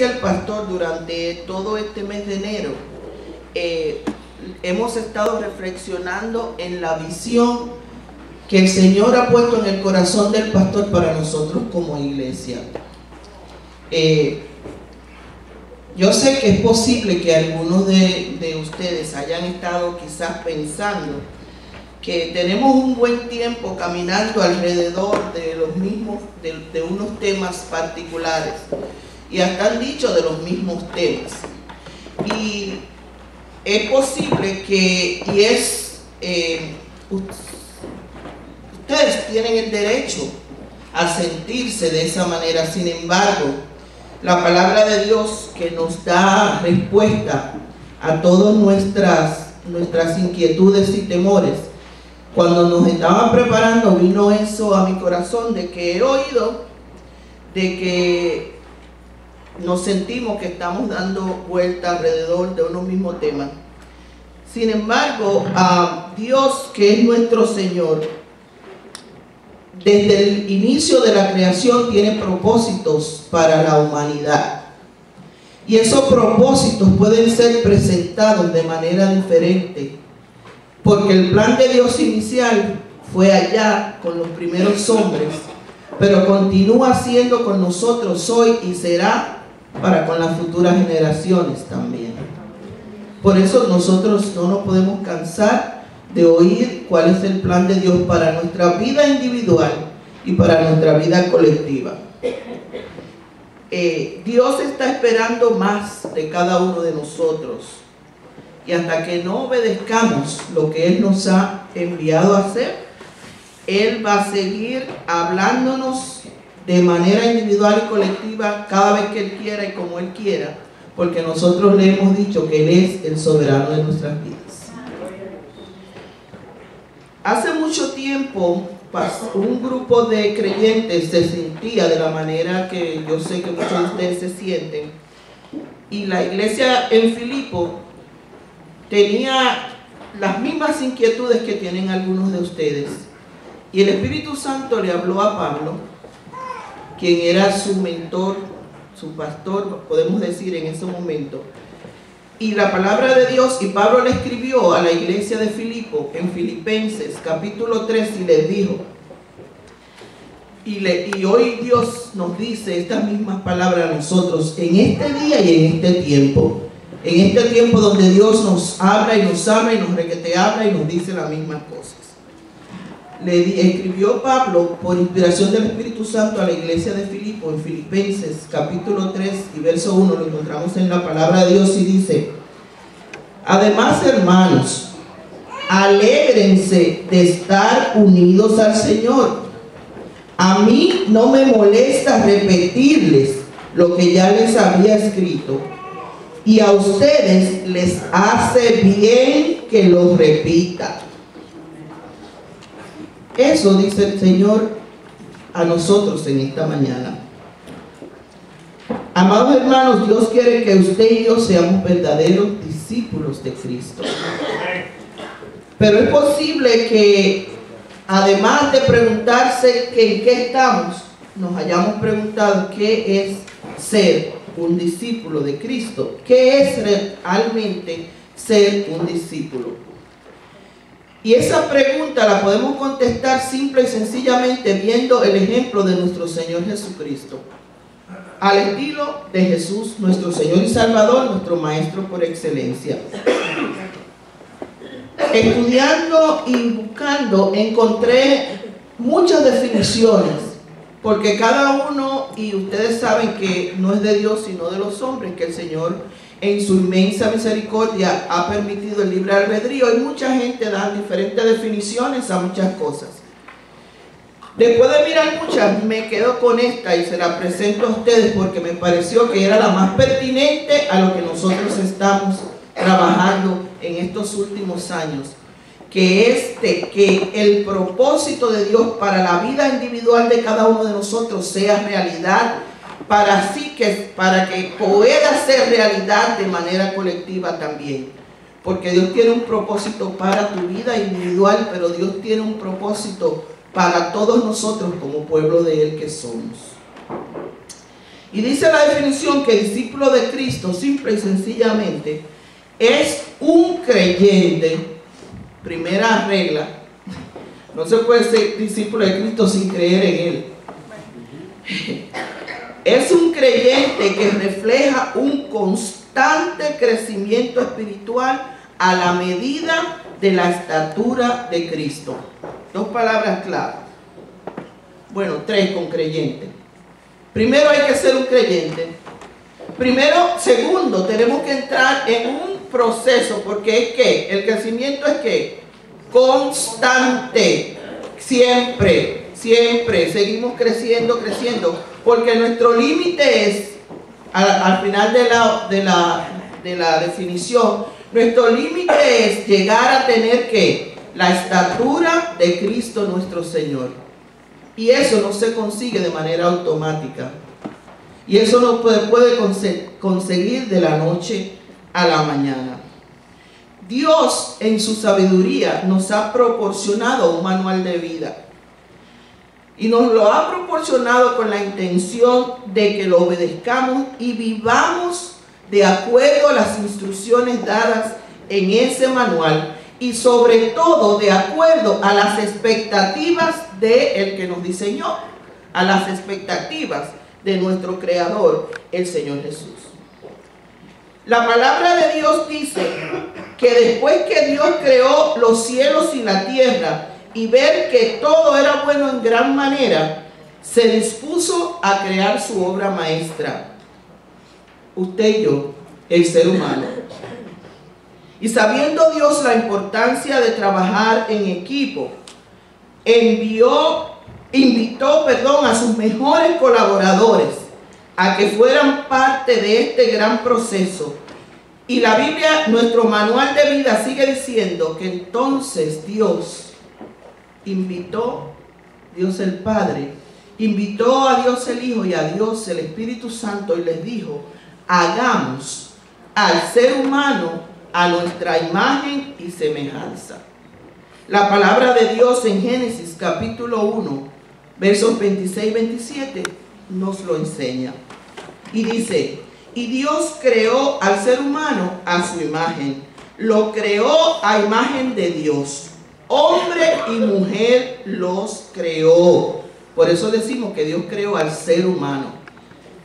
El pastor, durante todo este mes de enero hemos estado reflexionando en la visión que el Señor ha puesto en el corazón del pastor para nosotros como iglesia. Yo sé que es posible que algunos de ustedes hayan estado quizás pensando que tenemos un buen tiempo caminando alrededor de los mismos, de unos temas particulares, y hasta han dicho de los mismos temas. Y es posible que, ustedes tienen el derecho a sentirse de esa manera. Sin embargo, la palabra de Dios, que nos da respuesta a todas nuestras inquietudes y temores, cuando nos estaban preparando, vino eso a mi corazón, de que he oído de que nos sentimos que estamos dando vuelta alrededor de unos mismos temas. Sin embargo, Dios, que es nuestro Señor, desde el inicio de la creación tiene propósitos para la humanidad. Y esos propósitos pueden ser presentados de manera diferente, porque el plan de Dios inicial fue allá con los primeros hombres, pero continúa siendo con nosotros hoy y será para con las futuras generaciones también. Por eso nosotros no nos podemos cansar de oír cuál es el plan de Dios para nuestra vida individual y para nuestra vida colectiva. Dios está esperando más de cada uno de nosotros, y hasta que no obedezcamos lo que Él nos ha enviado a hacer, Él va a seguir hablándonos de manera individual y colectiva cada vez que Él quiera y como Él quiera, porque nosotros le hemos dicho que Él es el soberano de nuestras vidas. Hace mucho tiempo un grupo de creyentes se sentía de la manera que yo sé que muchos de ustedes se sienten, y la iglesia en Filipo tenía las mismas inquietudes que tienen algunos de ustedes, y el Espíritu Santo le habló a Pablo, quien era su mentor, su pastor, podemos decir en ese momento, y la palabra de Dios, y Pablo le escribió a la iglesia de Filipo en Filipenses capítulo 3 y les dijo, y hoy Dios nos dice estas mismas palabras a nosotros en este día y en este tiempo donde Dios nos habla y nos ama y nos requete habla y nos dice las mismas cosas. Escribió Pablo por inspiración del Espíritu Santo a la iglesia de Filipo en Filipenses capítulo 3 y verso 1, lo encontramos en la palabra de Dios, y dice: además, hermanos, alégrense de estar unidos al Señor. A mí no me molesta repetirles lo que ya les había escrito, y a ustedes les hace bien que lo repita. Eso dice el Señor a nosotros en esta mañana. Amados hermanos, Dios quiere que usted y yo seamos verdaderos discípulos de Cristo. Pero es posible que, además de preguntarse en qué estamos, nos hayamos preguntado qué es ser un discípulo de Cristo. ¿Qué es realmente ser un discípulo? Y esa pregunta la podemos contestar simple y sencillamente viendo el ejemplo de nuestro Señor Jesucristo, al estilo de Jesús, nuestro Señor y Salvador, nuestro Maestro por excelencia. Estudiando y buscando, encontré muchas definiciones, porque cada uno, y ustedes saben que no es de Dios sino de los hombres, que el Señor en su inmensa misericordia ha permitido el libre albedrío, y mucha gente da diferentes definiciones a muchas cosas. Después de mirar muchas, me quedo con esta y se la presento a ustedes porque me pareció que era la más pertinente a lo que nosotros estamos trabajando en estos últimos años, que el propósito de Dios para la vida individual de cada uno de nosotros sea realidad, para que pueda ser realidad de manera colectiva también. Porque Dios tiene un propósito para tu vida individual, pero Dios tiene un propósito para todos nosotros como pueblo de Él que somos. Y dice la definición que discípulo de Cristo, simple y sencillamente, es un creyente. Primera regla: no se puede ser discípulo de Cristo sin creer en Él. Es un creyente que refleja un constante crecimiento espiritual a la medida de la estatura de Cristo. Dos palabras clave. Bueno, tres con creyente. Primero, hay que ser un creyente. Segundo, tenemos que entrar en un proceso, porque es que el crecimiento es que constante, siempre seguimos creciendo, porque nuestro límite es, al final de la definición, nuestro límite es llegar a tener que la estatura de Cristo nuestro Señor. Y eso no se consigue de manera automática. Y eso no puede conseguir de la noche a la mañana. Dios, en su sabiduría, nos ha proporcionado un manual de vida. Y nos lo ha proporcionado con la intención de que lo obedezcamos y vivamos de acuerdo a las instrucciones dadas en ese manual, y sobre todo de acuerdo a las expectativas del que nos diseñó, a las expectativas de nuestro Creador, el Señor Jesús. La palabra de Dios dice que después que Dios creó los cielos y la tierra y ver que todo era bueno en gran manera, se dispuso a crear su obra maestra, usted y yo, el ser humano. Y sabiendo Dios la importancia de trabajar en equipo, invitó a sus mejores colaboradores a que fueran parte de este gran proceso. Y la Biblia, nuestro manual de vida, sigue diciendo que entonces Dios el Padre, invitó a Dios el Hijo y a Dios el Espíritu Santo y les dijo: hagamos al ser humano a nuestra imagen y semejanza. La palabra de Dios en Génesis capítulo 1, versos 26 y 27 nos lo enseña. Y dice: y Dios creó al ser humano a su imagen, lo creó a imagen de Dios, hombre y mujer los creó. Por eso decimos que Dios creó al ser humano.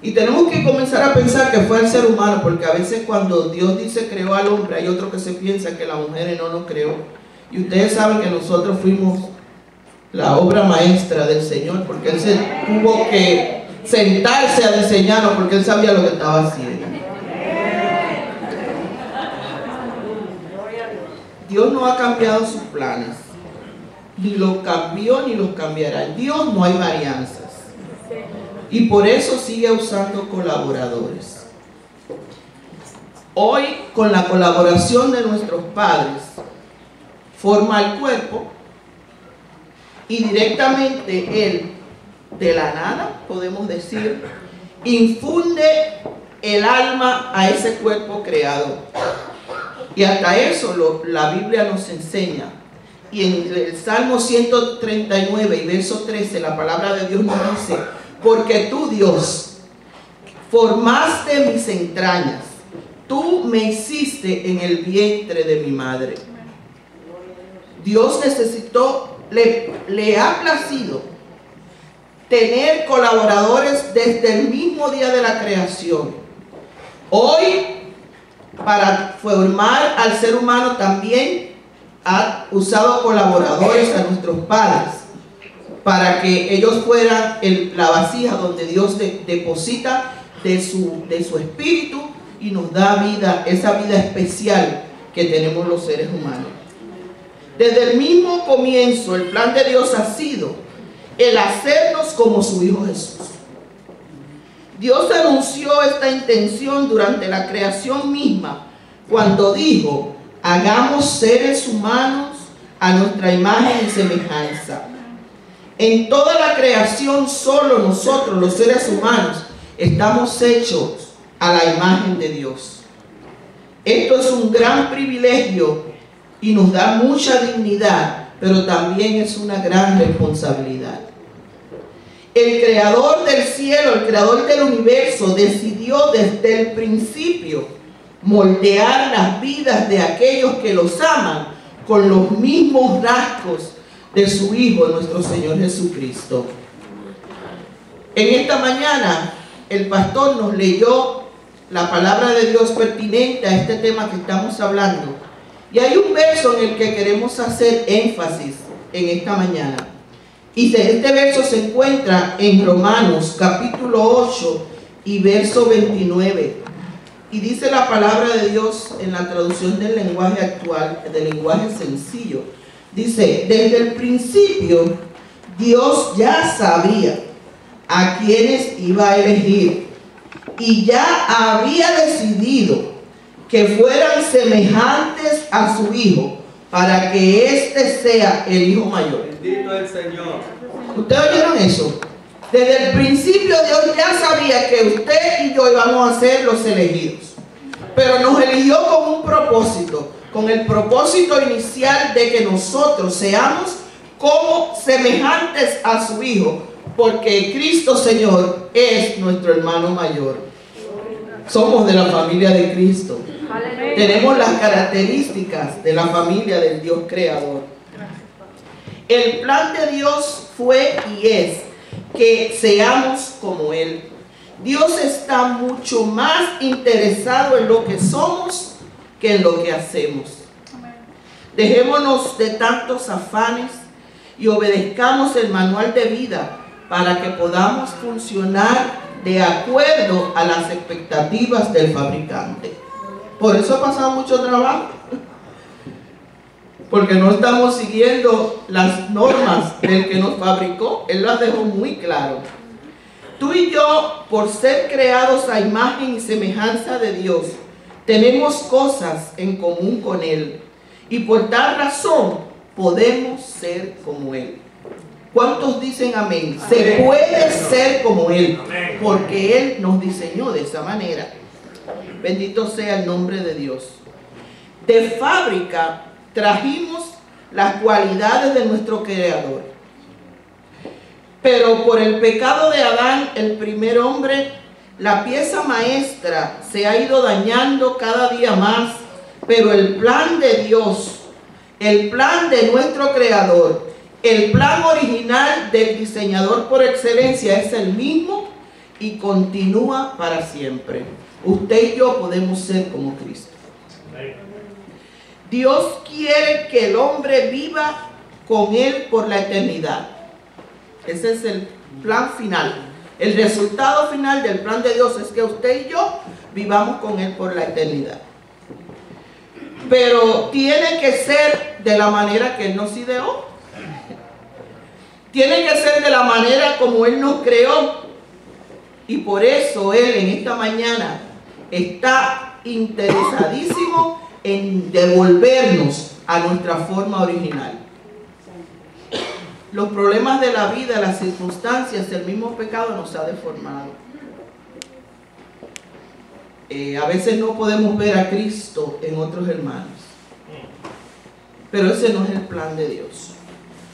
Y tenemos que comenzar a pensar que fue al ser humano, porque a veces cuando Dios dice creó al hombre, hay otro que se piensa que la mujer no nos creó. Y ustedes saben que nosotros fuimos la obra maestra del Señor, porque Él se tuvo que sentarse a diseñarnos, porque Él sabía lo que estaba haciendo. Dios no ha cambiado sus planes, ni los cambió ni los cambiará. En Dios no hay varianzas. Y por eso sigue usando colaboradores. Hoy, con la colaboración de nuestros padres, forma el cuerpo, y directamente Él, de la nada, podemos decir, infunde el alma a ese cuerpo creado. Y hasta eso la Biblia nos enseña. Y en el Salmo 139 y verso 13, la palabra de Dios nos dice: porque tú, Dios, formaste mis entrañas, tú me hiciste en el vientre de mi madre. Dios le ha placido tener colaboradores desde el mismo día de la creación. Hoy, para formar al ser humano, también ha usado colaboradores a nuestros padres, para que ellos fueran la vasija donde Dios deposita de su espíritu y nos da vida, esa vida especial que tenemos los seres humanos. Desde el mismo comienzo, el plan de Dios ha sido el hacernos como su Hijo Jesús. Dios anunció esta intención durante la creación misma, cuando dijo: hagamos seres humanos a nuestra imagen y semejanza. En toda la creación, solo nosotros, los seres humanos, estamos hechos a la imagen de Dios. Esto es un gran privilegio y nos da mucha dignidad, pero también es una gran responsabilidad. el creador del cielo, el creador del universo, decidió desde el principio moldear las vidas de aquellos que los aman con los mismos rasgos de su Hijo, nuestro Señor Jesucristo. En esta mañana el pastor nos leyó la palabra de Dios pertinente a este tema que estamos hablando. Y hay un verso en el que queremos hacer énfasis en esta mañana. Y este verso se encuentra en Romanos capítulo 8 y verso 29. Y dice la palabra de Dios en la traducción del lenguaje actual, del lenguaje sencillo. Dice, desde el principio Dios ya sabía a quienes iba a elegir y ya había decidido que fueran semejantes a su Hijo para que éste sea el Hijo mayor. Bendito el Señor. ¿Ustedes oyeron eso? Desde el principio Dios ya sabía que usted y yo íbamos a ser los elegidos, pero nos eligió con un propósito, con el propósito inicial de que nosotros seamos como semejantes a su Hijo, porque Cristo Señor es nuestro hermano mayor. Somos de la familia de Cristo. Aleluya. Tenemos las características de la familia del Dios creador. El plan de Dios fue y es que seamos como Él. Dios está mucho más interesado en lo que somos que en lo que hacemos. Dejémonos de tantos afanes y obedezcamos el manual de vida para que podamos funcionar de acuerdo a las expectativas del fabricante. Por eso ha pasado mucho trabajo, porque no estamos siguiendo las normas del que nos fabricó. Él las dejó muy claro. Tú y yo, por ser creados a imagen y semejanza de Dios, tenemos cosas en común con Él, y por tal razón podemos ser como Él. ¿Cuántos dicen amén? Amén. Se puede ser como Él, porque Él nos diseñó de esa manera. Bendito sea el nombre de Dios. De fábrica trajimos las cualidades de nuestro Creador, pero por el pecado de Adán, el primer hombre, la pieza maestra se ha ido dañando cada día más. Pero el plan de Dios, el plan de nuestro Creador, el plan original del diseñador por excelencia es el mismo y continúa para siempre. Usted y yo podemos ser como Cristo. Dios quiere que el hombre viva con Él por la eternidad. Ese es el plan final. El resultado final del plan de Dios es que usted y yo vivamos con Él por la eternidad. Pero tiene que ser de la manera que Él nos ideó. Tiene que ser de la manera como Él nos creó. Y por eso Él en esta mañana está interesadísimo en devolvernos a nuestra forma original. Los problemas de la vida, las circunstancias, el mismo pecado nos ha deformado. A veces no podemos ver a Cristo en otros hermanos, pero ese no es el plan de Dios.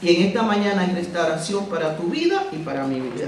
Y en esta mañana hay restauración para tu vida y para mi vida.